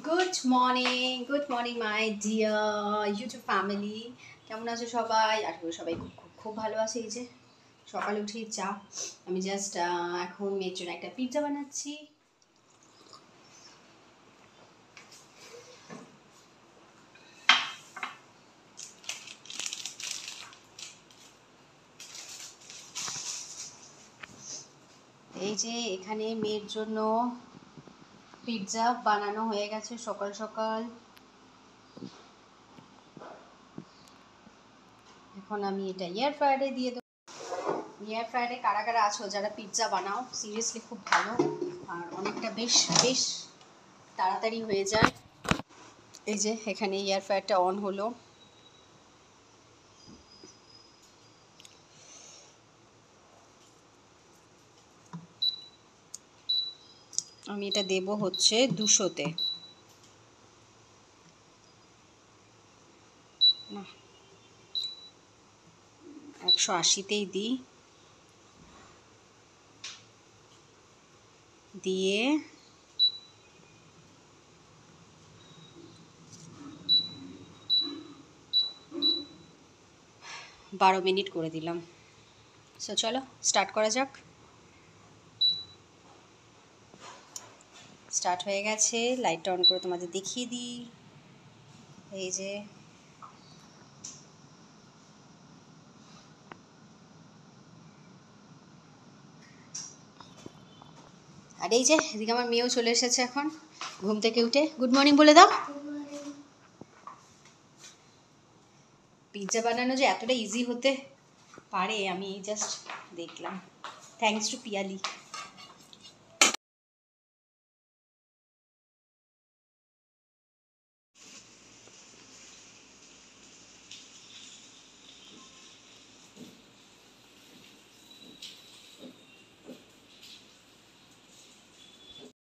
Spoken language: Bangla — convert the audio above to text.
Good morning my dear YouTube family. কেমন আছো সবাই? আশা করি সবাই খুব খুব খুব ভালো আছে। এই যে সকালে উঠেই চা, আমি জাস্ট এখন মেয়ের জন্য একটা পিৎজা বানাচ্ছি। এই যে এখানে মেয়ের জন্য পিৎজা বানানো হয়ে গেছে সকাল সকাল। এখন আমি এটা এয়ার ফ্রায়ারে দিয়ে দেবো। এয়ার ফ্রায়ারে কারা কারা আছো যারা পিৎজা বানাও? সিরিয়াসলি খুব ভালো, আর অনেকটা বেশ বেশ তাড়াতাড়ি হয়ে যায়। এই যে এখানে এয়ার ফ্রায়ারটা অন হলো। আমি এটা দেব হচ্ছে 200-তে, না 180-তেই দিই। দিয়ে 12 মিনিট করে দিলাম। সো চলো স্টার্ট করা যাক। স্টার্ট হয়ে গেছে, লাইটটা অন করে তোমাদের দেখিয়ে দিই। এই যে আর এই যে এদিকে আমার মেয়েও চলে এসেছে এখন ঘুম থেকে উঠে। গুড মর্নিং বলে দাও। পিৎজা বানানো যে এতটা ইজি হতে পারে আমি জাস্ট দেখলাম, থ্যাঙ্কস টু পিয়ালি।